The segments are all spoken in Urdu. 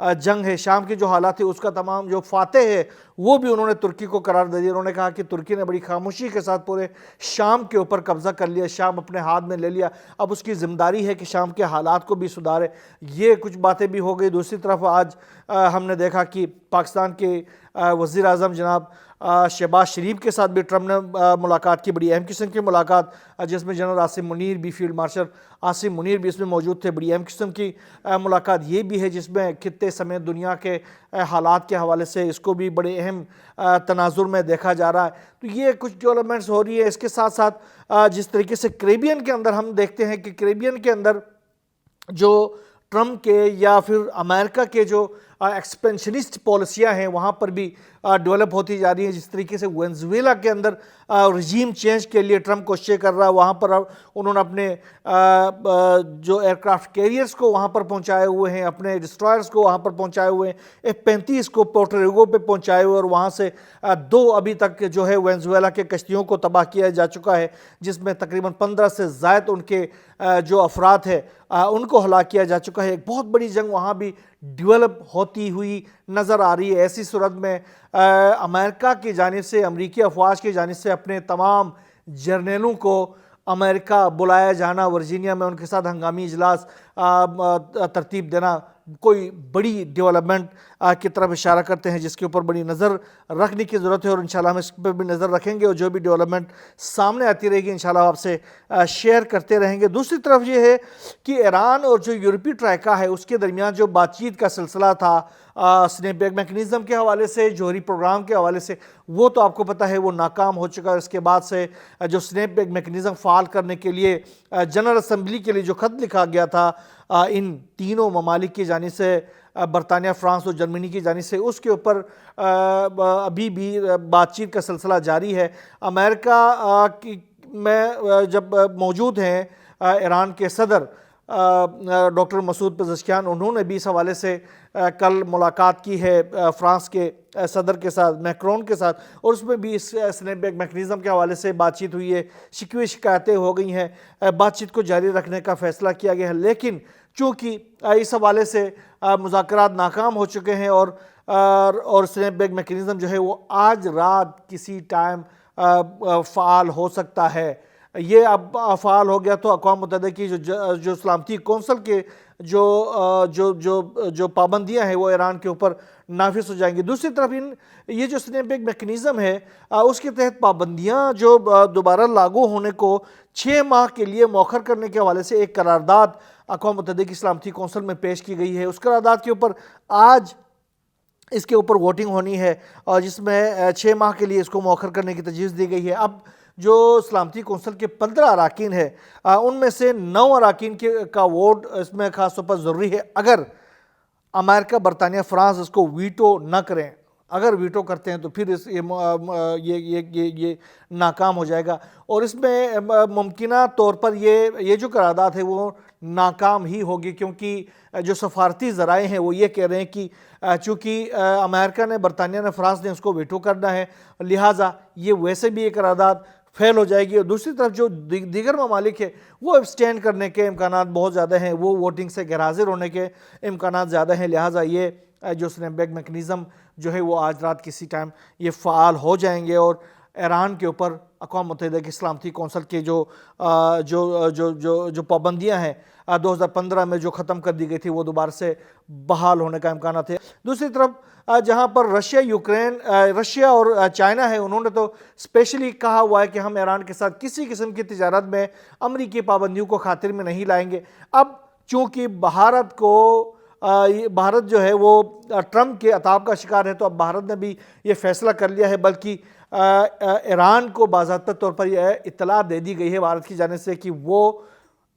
جنگ ہے، شام کے جو حالات ہیں اس کا تمام جو فاتح ہے وہ بھی انہوں نے ترکی کو قرار دے دیا۔ انہوں نے کہا کہ ترکی نے بڑی خاموشی کے ساتھ پورے شام کے اوپر قبضہ کر لیا، شام اپنے ہاتھ میں لے لیا، اب اس کی ذمہ داری ہے کہ شام کے حالات کو بھی سدھارے۔ یہ کچھ باتیں بھی ہو گئی۔ دوسری طرف آج ہم نے دیکھا کہ پاکستان کے وزیر اعظم جناب شہباز شریف کے ساتھ بھی ٹرمپ نے ملاقات کی، بڑی اہم قسم کی ملاقات، جس میں جنرل عاصم منیر بھی، فیلڈ مارشل عاصم منیر بھی اس میں موجود تھے۔ بڑی اہم قسم کی ملاقات یہ بھی ہے جس میں خطے سمیت دنیا کے حالات کے حوالے سے اس کو بھی بڑے اہم تناظر میں دیکھا جا رہا ہے۔ تو یہ کچھ ڈیولپمنٹس ہو رہی ہے۔ اس کے ساتھ ساتھ جس طریقے سے کیریبین کے اندر ہم دیکھتے ہیں کہ کیریبین کے اندر جو ٹرمپ کے یا پھر امریکہ کے جو ایکسپینشنسٹ پالیسیاں ہیں وہاں پر بھی ڈیولپ ہوتی جا رہی ہیں۔ جس طریقے سے وینزویلا کے اندر رجیم چینج کے لیے ٹرمپ کوششیں کر رہا ہے، وہاں پر انہوں نے اپنے جو ایئرکرافٹ کیریئرز کو وہاں پر پہنچائے ہوئے ہیں، اپنے ڈسٹرائرز کو وہاں پر پہنچائے ہوئے ہیں، F-35 کو پورٹو پہ پہنچائے ہوئے، اور وہاں سے 2 ابھی تک جو ہے وینزویلا کے کشتیوں کو تباہ کیا جا چکا ہے، جس میں تقریباً 15 سے زائد ان کے جو افراد ہیں ان کو ہلاک کیا جا چکا ہے۔ ایک بہت بڑی جنگ وہاں بھی ڈیولپ ہوتی ہوئی نظر آ رہی ہے۔ ایسی صورت میں امریکہ کی جانب سے، امریکی افواج کی جانب سے اپنے تمام جرنیلوں کو امریکہ بلایا جانا، ورجینیا میں ان کے ساتھ ہنگامی اجلاس ترتیب دینا، کوئی بڑی ڈیولپمنٹ کی طرف اشارہ کرتے ہیں جس کے اوپر بڑی نظر رکھنے کی ضرورت ہے، اور انشاءاللہ ہم اس پہ بھی نظر رکھیں گے، اور جو بھی ڈیولپمنٹ سامنے آتی رہے گی انشاءاللہ آپ سے شیئر کرتے رہیں گے۔ دوسری طرف یہ ہے کہ ایران اور جو یورپی ٹرائیکا ہے اس کے درمیان جو بات چیت کا سلسلہ تھا سنیپ بیک میکنزم کے حوالے سے، جوہری پروگرام کے حوالے سے، وہ تو آپ کو پتہ ہے وہ ناکام ہو چکا ہے۔ اس کے بعد سے جو سنیپ بیک میکنزم فعال کرنے کے لیے جنرل اسمبلی کے لیے جو خط لکھا گیا تھا ان تینوں ممالک کی جانب سے، برطانیہ، فرانس اور جرمنی کی جانب سے، اس کے اوپر ابھی بھی بات چیت کا سلسلہ جاری ہے۔ امریکہ میں جب موجود ہیں ایران کے صدر ڈاکٹر مسعود پزشکیان، انہوں نے بھی اس حوالے سے کل ملاقات کی ہے فرانس کے صدر کے ساتھ، میکرون کے ساتھ، اور اس میں بھی اس سنیپ بیک میکنزم کے حوالے سے بات چیت ہوئی ہے، شکوے شکایتیں ہو گئی ہیں، بات چیت کو جاری رکھنے کا فیصلہ کیا گیا ہے۔ لیکن چونکہ اس حوالے سے مذاکرات ناکام ہو چکے ہیں اور سنیپ بیک میکنزم جو ہے وہ آج رات کسی ٹائم فعال ہو سکتا ہے۔ یہ اب فعال ہو گیا تو اقوام متحدہ کی جو سلامتی کونسل کے جو پابندیاں ہیں وہ ایران کے اوپر نافذ ہو جائیں گی۔ دوسری طرف یہ جو سنیپ بیک میکنزم ہے اس کے تحت پابندیاں جو دوبارہ لاگو ہونے کو 6 ماہ کے لیے مؤخر کرنے کے حوالے سے ایک قرارداد اقوام متحدہ کی سلامتی کونسل میں پیش کی گئی ہے۔ اس قرارداد کے اوپر آج اس کے اوپر ووٹنگ ہونی ہے، اور جس میں 6 ماہ کے لیے اس کو مؤخر کرنے کی تجویز دی گئی ہے۔ اب جو سلامتی کونسل کے 15 اراکین ہیں ان میں سے 9 اراکین کا ووٹ اس میں خاص طور پر ضروری ہے۔ اگر امریکہ، برطانیہ، فرانس اس کو ویٹو نہ کریں، اگر ویٹو کرتے ہیں تو پھر یہ ناکام ہو جائے گا، اور اس میں ممکنہ طور پر یہ جو قرارداد ہے وہ ناکام ہی ہوگی، کیونکہ جو سفارتی ذرائع ہیں وہ یہ کہہ رہے ہیں کہ چونکہ امریکہ نے، برطانیہ نے، فرانس نے اس کو ویٹو کرنا ہے، لہٰذا یہ ویسے بھی یہ قرارداد فیل ہو جائے گی۔ اور دوسری طرف جو دیگر ممالک ہیں وہ ابسٹین کرنے کے امکانات بہت زیادہ ہیں، وہ ووٹنگ سے غیر حاضر ہونے کے امکانات زیادہ ہیں، لہٰذا یہ جو سنیپ بیک میکنزم جو ہے وہ آج رات کسی ٹائم یہ فعال ہو جائیں گے، اور ایران کے اوپر اقوام متحدہ کی سلامتی کونسل کے جو پابندیاں ہیں 2015 میں جو ختم کر دی گئی تھی وہ دوبارہ سے بحال ہونے کا امکانات ہے۔ دوسری طرف جہاں پر رشیا اور چائنا ہے، انہوں نے تو اسپیشلی کہا ہوا ہے کہ ہم ایران کے ساتھ کسی قسم کی تجارت میں امریکی پابندیوں کو خاطر میں نہیں لائیں گے۔ اب چونکہ بھارت جو ہے وہ ٹرمپ کے عتاب کا شکار ہے، تو اب بھارت نے بھی یہ فیصلہ کر لیا ہے، بلکہ ایران کو باضابطہ طور پر یہ اطلاع دے دی گئی ہے بھارت کی جانب سے کہ وہ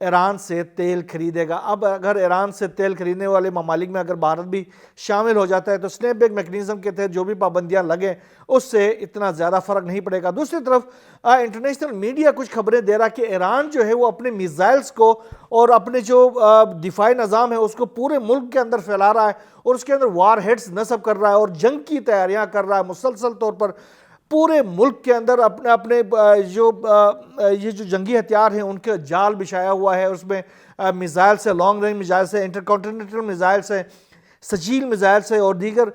ایران سے تیل خریدے گا۔ اب اگر ایران سے تیل خریدنے والے ممالک میں اگر بھارت بھی شامل ہو جاتا ہے تو سنیپ بیک میکنزم کے تحت جو بھی پابندیاں لگیں اس سے اتنا زیادہ فرق نہیں پڑے گا۔ دوسری طرف انٹرنیشنل میڈیا کچھ خبریں دے رہا کہ ایران جو ہے وہ اپنے میزائلز کو اور اپنے جو دفاعی نظام ہے اس کو پورے ملک کے اندر پھیلا رہا ہے، اور اس کے اندر وار ہیڈز نصب کر رہا ہے اور جنگ کی تیاریاں کر رہا ہے مسلسل طور پر پورے ملک کے اندر اپنے یہ جو جنگی ہتھیار ہیں ان کے جال بچھایا ہوا ہے۔ اس میں میزائل سے، لانگ رینج میزائل سے، انٹر کانٹیننٹل میزائل سے، سجیل میزائل سے اور دیگر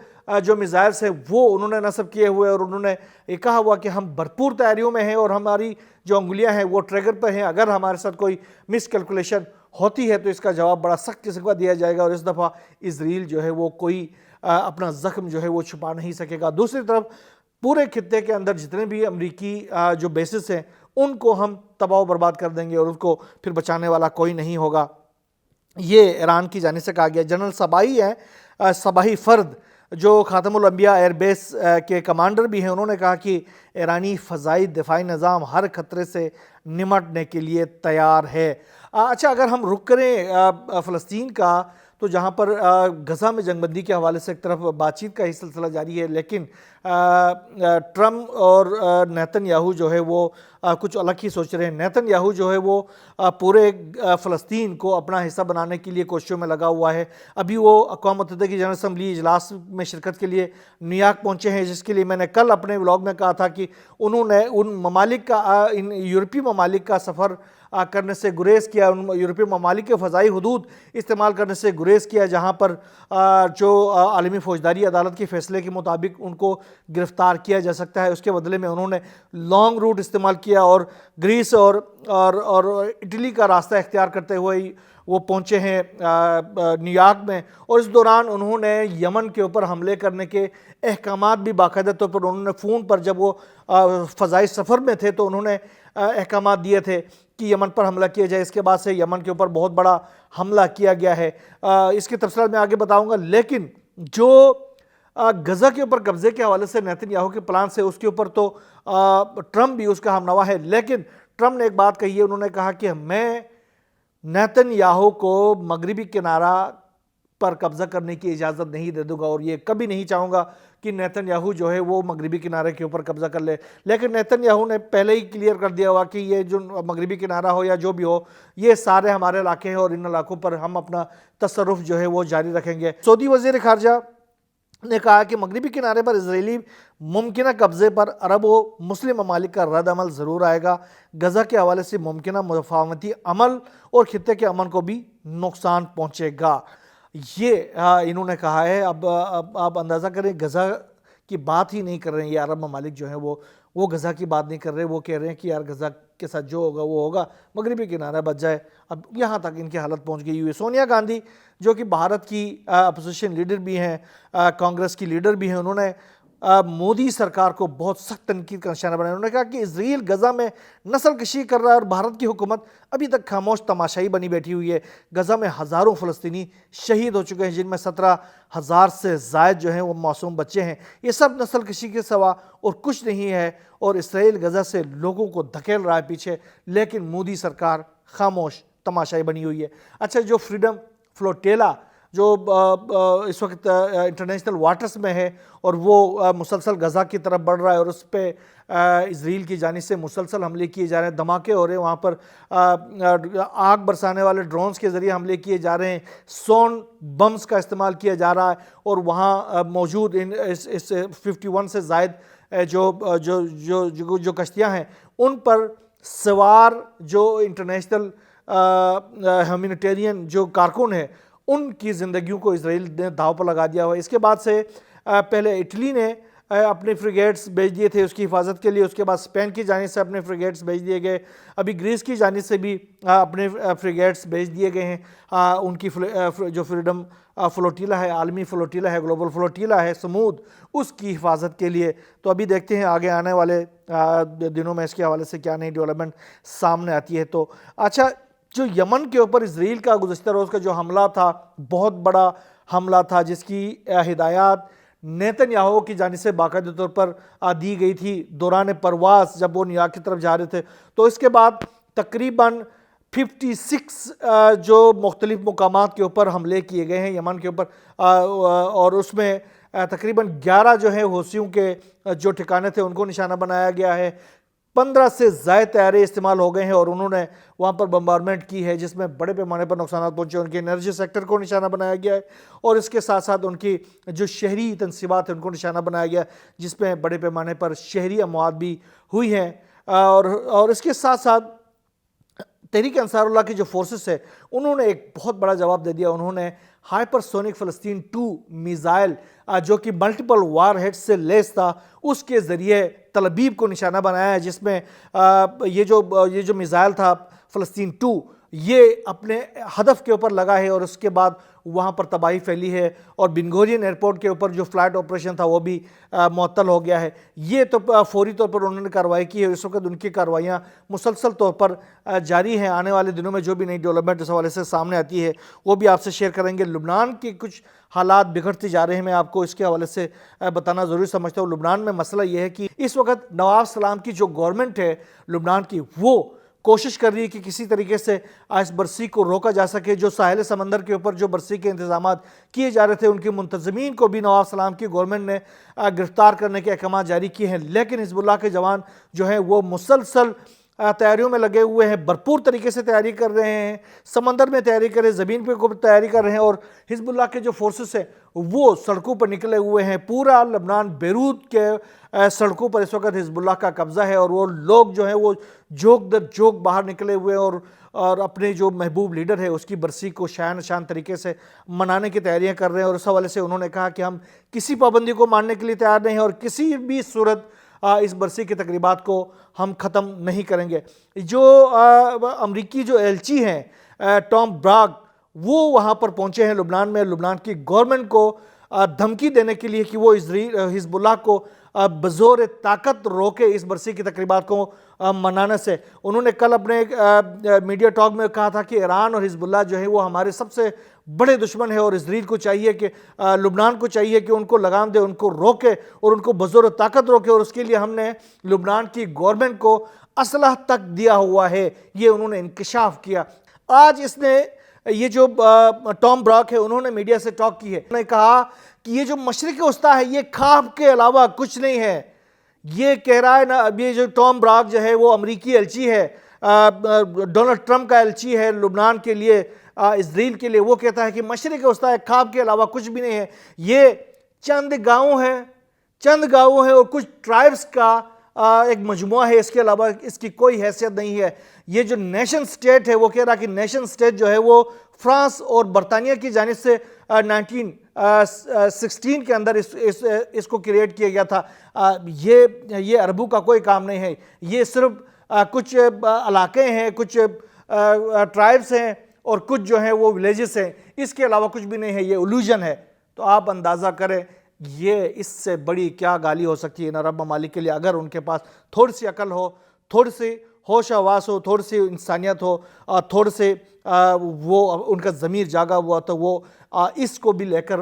جو میزائل سے وہ انہوں نے نصب کیے ہوئے، اور انہوں نے یہ کہا ہوا کہ ہم بھرپور تیاریوں میں ہیں اور ہماری جو انگلیاں ہیں وہ ٹریگر پہ ہیں، اگر ہمارے ساتھ کوئی مس کیلکولیشن ہوتی ہے تو اس کا جواب بڑا سخت قسم کا دیا جائے گا، اور اس دفعہ اسرائیل جو ہے وہ کوئی اپنا زخم جو ہے وہ چھپا نہیں سکے گا۔ دوسری طرف پورے خطے کے اندر جتنے بھی امریکی جو بیسز ہیں ان کو ہم تباہ و برباد کر دیں گے، اور ان کو پھر بچانے والا کوئی نہیں ہوگا، یہ ایران کی جانب سے کہا گیا۔ جنرل صباحی ہیں، صباحی فرد جو خاتم الانبیاء ایئر بیس کے کمانڈر بھی ہیں، انہوں نے کہا کہ ایرانی فضائی دفاعی نظام ہر خطرے سے نمٹنے کے لیے تیار ہے۔ اچھا، اگر ہم رخ کریں فلسطین کا، تو جہاں پر غزہ میں جنگ بندی کے حوالے سے ایک طرف بات چیت کا ہی سلسلہ جاری ہے، لیکن ٹرمپ اور نیتن یاہو جو ہے وہ کچھ الگ ہی سوچ رہے ہیں۔ نیتن یاہو جو ہے وہ پورے فلسطین کو اپنا حصہ بنانے کے لیے کوششوں میں لگا ہوا ہے۔ ابھی وہ اقوام متحدہ کی جنرل اسمبلی اجلاس میں شرکت کے لیے نیو یارک پہنچے ہیں، جس کے لیے میں نے کل اپنے ولاگ میں کہا تھا کہ انہوں نے ان ممالک کا ان یورپی ممالک کا سفر کرنے سے گریز کیا، ان یورپی ممالک کے فضائی حدود استعمال کرنے سے گریز کیا جہاں پر جو عالمی فوجداری عدالت کے فیصلے کے مطابق ان کو گرفتار کیا جا سکتا ہے۔ اس کے بدلے میں انہوں نے لانگ روٹ استعمال کیا اور گریس اور اٹلی کا راستہ اختیار کرتے ہوئے وہ پہنچے ہیں نیو یارک میں، اور اس دوران انہوں نے یمن کے اوپر حملے کرنے کے احکامات بھی باقاعدہ طور پر انہوں نے فون پر، جب وہ فضائی سفر میں تھے تو انہوں نے احکامات دیے تھے کہ یمن پر حملہ کیا جائے۔ اس کے بعد سے یمن کے اوپر بہت بڑا حملہ کیا گیا ہے، اس کے تفصیلات میں آگے بتاؤں گا۔ لیکن جو غزہ کے اوپر قبضے کے حوالے سے نیتن یاہو کے پلان سے، اس کے اوپر تو ٹرمپ بھی اس کا ہم نوا ہے، لیکن ٹرمپ نے ایک بات کہی ہے، انہوں نے کہا کہ میں نیتن یاہو کو مغربی کنارہ پر قبضہ کرنے کی اجازت نہیں دے دوں گا، اور یہ کبھی نہیں چاہوں گا کہ نیتن یاہو جو ہے وہ مغربی کنارے کے اوپر قبضہ کر لے۔ لیکن نیتن یاہو نے پہلے ہی کلیئر کر دیا ہوا کہ یہ جو مغربی کنارہ ہو یا جو بھی ہو، یہ سارے ہمارے علاقے ہیں اور ان علاقوں پر ہم اپنا تصرف جو ہے وہ جاری رکھیں گے۔ سعودی وزیر خارجہ نے کہا کہ مغربی کنارے پر اسرائیلی ممکنہ قبضے پر عرب و مسلم ممالک کا رد عمل ضرور آئے گا۔ غزہ کے حوالے سے ممکنہ مفاہمتی عمل اور خطے کے امن کو بھی نقصان پہنچے گا، یہ انہوں نے کہا ہے۔ اب آپ اندازہ کریں، غزہ کی بات ہی نہیں کر رہے ہیں یہ عرب ممالک جو ہیں، وہ غزہ کی بات نہیں کر رہے، وہ کہہ رہے ہیں کہ یار غزہ کے ساتھ جو ہوگا وہ ہوگا، مغربی کنارہ بچ جائے۔ اب یہاں تک ان کی حالت پہنچ گئی ہوئی ہے۔ سونیا گاندھی جو کہ بھارت کی اپوزیشن لیڈر بھی ہیں، کانگریس کی لیڈر بھی ہیں، انہوں نے مودی سرکار کو بہت سخت تنقید کا نشانہ بنایا۔ انہوں نے کہا کہ اسرائیل غزہ میں نسل کشی کر رہا ہے اور بھارت کی حکومت ابھی تک خاموش تماشائی بنی بیٹھی ہوئی ہے۔ غزہ میں ہزاروں فلسطینی شہید ہو چکے ہیں، جن میں 17,000 سے زائد جو ہیں وہ معصوم بچے ہیں۔ یہ سب نسل کشی کے سوا اور کچھ نہیں ہے، اور اسرائیل غزہ سے لوگوں کو دھکیل رہا ہے پیچھے، لیکن مودی سرکار خاموش تماشائی بنی ہوئی ہے۔ اچھا، جو فریڈم فلوٹیلا جو اس وقت انٹرنیشنل واٹرز میں ہے اور وہ مسلسل غزہ کی طرف بڑھ رہا ہے، اور اس پہ اسرائیل کی جانب سے مسلسل حملے کیے جا رہے ہیں، دھماکے ہو رہے ہیں، وہاں پر آگ برسانے والے ڈرونز کے ذریعے حملے کیے جا رہے ہیں، سون بمز کا استعمال کیا جا رہا ہے، اور وہاں موجود اس 51 سے زائد جو کشتیاں ہیں ان پر سوار جو انٹرنیشنل ہیومینیٹیرین جو کارکن ہیں، ان کی زندگیوں کو اسرائیل نے داؤ پر لگا دیا ہوا ہے۔ اس کے بعد سے پہلے اٹلی نے اپنے فریگیٹس بھیج دیے تھے اس کی حفاظت کے لیے، اس کے بعد اسپین کی جانب سے اپنے فریگیٹس بھیج دیے گئے، ابھی گریس کی جانب سے بھی اپنے فریگیٹس بھیج دیے گئے ہیں، ان کی جو فریڈم فلوٹیلا ہے، عالمی فلوٹیلا ہے، گلوبل فلوٹیلا ہے، سمود، اس کی حفاظت کے لیے۔ تو ابھی دیکھتے ہیں آگے آنے والے دنوں میں اس کے حوالے سے کیا نئی ڈیولپمنٹ سامنے آتی ہے۔ تو اچھا، جو یمن کے اوپر اسرائیل کا گزشتہ روز کا جو حملہ تھا، بہت بڑا حملہ تھا، جس کی ہدایات نیتن یاہو کی جانب سے باقاعدہ طور پر دی گئی تھی دوران پرواز جب وہ نیو یارک کی طرف جا رہے تھے۔ تو اس کے بعد تقریباً 56 جو مختلف مقامات کے اوپر حملے کیے گئے ہیں یمن کے اوپر، اور اس میں تقریباً 11 جو ہیں حوثیوں کے جو ٹھکانے تھے ان کو نشانہ بنایا گیا ہے، 15 سے زائد طیارے استعمال ہو گئے ہیں اور انہوں نے وہاں پر بمبارمنٹ کی ہے، جس میں بڑے پیمانے پر نقصانات پہنچے۔ ان کے انرجی سیکٹر کو نشانہ بنایا گیا ہے، اور اس کے ساتھ ساتھ ان کی جو شہری تنصیبات ہیں ان کو نشانہ بنایا گیا ہے، جس میں بڑے پیمانے پر شہری اموات بھی ہوئی ہیں۔ اور اس کے ساتھ ساتھ تحریک انصار اللہ کی جو فورسز ہے انہوں نے ایک بہت بڑا جواب دے دیا، انہوں نے ہائپرسونک فلسطین 2 میزائل جو کہ ملٹیپل وار ہیڈ سے لیس تھا، اس کے ذریعے تل ابیب کو نشانہ بنایا ہے، جس میں یہ جو میزائل تھا فلسطین 2 یہ اپنے ہدف کے اوپر لگا ہے اور اس کے بعد وہاں پر تباہی پھیلی ہے، اور بن گورین ایئرپورٹ کے اوپر جو فلائٹ آپریشن تھا وہ بھی معطل ہو گیا ہے۔ یہ تو فوری طور پر انہوں نے کارروائی کی ہے، اس وقت ان کی کارروائیاں مسلسل طور پر جاری ہیں۔ آنے والے دنوں میں جو بھی نئی ڈیولپمنٹ اس حوالے سے سامنے آتی ہے وہ بھی آپ سے شیئر کریں گے۔ لبنان کی کچھ حالات بگڑتے جا رہے ہیں، میں آپ کو اس کے حوالے سے بتانا ضروری سمجھتا ہوں۔ لبنان میں مسئلہ یہ ہے کہ اس وقت نواب سلام کی جو گورنمنٹ ہے لبنان کی، وہ کوشش کر رہی ہے کہ کسی طریقے سے اس برسی کو روکا جا سکے۔ جو ساحل سمندر کے اوپر جو برسی کے انتظامات کیے جا رہے تھے، ان کے منتظمین کو بھی نواب سلام کی گورنمنٹ نے گرفتار کرنے کے احکامات جاری کیے ہیں، لیکن حزب اللہ کے جوان جو ہیں وہ مسلسل تیاریوں میں لگے ہوئے ہیں، بھرپور طریقے سے تیاری کر رہے ہیں، سمندر میں تیاری کر رہے ہیں، زمین پہ تیاری کر رہے ہیں، اور حزب اللہ کے جو فورسز ہیں وہ سڑکوں پر نکلے ہوئے ہیں۔ پورا لبنان بیروت کے سڑکوں پر اس وقت حزب اللہ کا قبضہ ہے، اور وہ لوگ جو ہیں وہ جوک در جوک باہر نکلے ہوئے ہیں اور اپنے جو محبوب لیڈر ہے اس کی برسی کو شان طریقے سے منانے کی تیاریاں کر رہے ہیں۔ اور اس حوالے سے انہوں نے کہا کہ ہم کسی پابندی کو ماننے کے لیے تیار نہیں ہیں، اور کسی بھی صورت اس برسی کی تقریبات کو ہم ختم نہیں کریں گے۔ جو امریکی جو ایلچی ہیں ٹام براگ، وہ وہاں پر پہنچے ہیں لبنان میں، لبنان کی گورنمنٹ کو دھمکی دینے کے لیے کہ وہ حزب اللہ کو بزور طاقت روکے اس برسی کی تقریبات کو منانے سے۔ انہوں نے کل اپنے میڈیا ٹاک میں کہا تھا کہ ایران اور حزب اللہ جو ہے وہ ہمارے سب سے بڑے دشمن ہیں، اور اسرائیل کو چاہیے کہ لبنان کو چاہیے کہ ان کو لگام دے، ان کو روکے اور ان کو بزور طاقت روکے، اور اس کے لیے ہم نے لبنان کی گورنمنٹ کو اسلحہ تک دیا ہوا ہے۔ یہ انہوں نے انکشاف کیا۔ آج اس نے یہ جو ٹام براگ ہے انہوں نے میڈیا سے ٹاک کی ہے، انہوں نے کہا کہ یہ جو مشرق وسطی ہے یہ خواب کے علاوہ کچھ نہیں ہے۔ یہ کہہ رہا ہے نا، اب یہ جو ٹام براگ جو ہے وہ امریکی ایلچی ہے، ڈونلڈ ٹرمپ کا ایلچی ہے لبنان کے لیے، اسرائیل کے لیے، وہ کہتا ہے کہ مشرق وسطی خواب کے علاوہ کچھ بھی نہیں ہے، یہ چند گاؤں ہیں اور کچھ ٹرائبز کا ایک مجموعہ ہے، اس کے علاوہ اس کی کوئی حیثیت نہیں ہے۔ یہ جو نیشن سٹیٹ ہے، وہ کہہ رہا کہ نیشن سٹیٹ جو ہے وہ فرانس اور برطانیہ کی جانب سے 1916 کے اندر اس کو کریٹ کیا گیا تھا۔ یہ عربوں کا کوئی کام نہیں ہے، یہ صرف کچھ علاقے ہیں، کچھ ٹرائبز ہیں اور کچھ جو ہیں وہ ولیجز ہیں، اس کے علاوہ کچھ بھی نہیں ہے، یہ الوژن ہے۔ تو آپ اندازہ کریں یہ اس سے بڑی کیا گالی ہو سکتی ہے ان عرب ممالک کے لیے، اگر ان کے پاس تھوڑی سی عقل ہو، تھوڑی سی ہوش حواس ہو، تھوڑی سی انسانیت ہو، اور تھوڑے سے وہ ان کا ضمیر جاگا ہوا، تو وہ اس کو بھی لے کر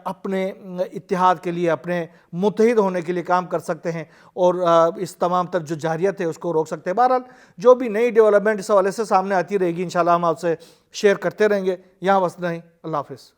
اپنے اتحاد کے لیے، اپنے متحد ہونے کے لیے کام کر سکتے ہیں، اور اس تمام تر جو جارحیت ہے اس کو روک سکتے ہیں۔ بہرحال جو بھی نئی ڈیولپمنٹ اس حوالے سے سامنے آتی رہے گی انشاءاللہ ہم آپ سے شیئر کرتے رہیں گے۔ یہاں بس نہیں، اللہ حافظ۔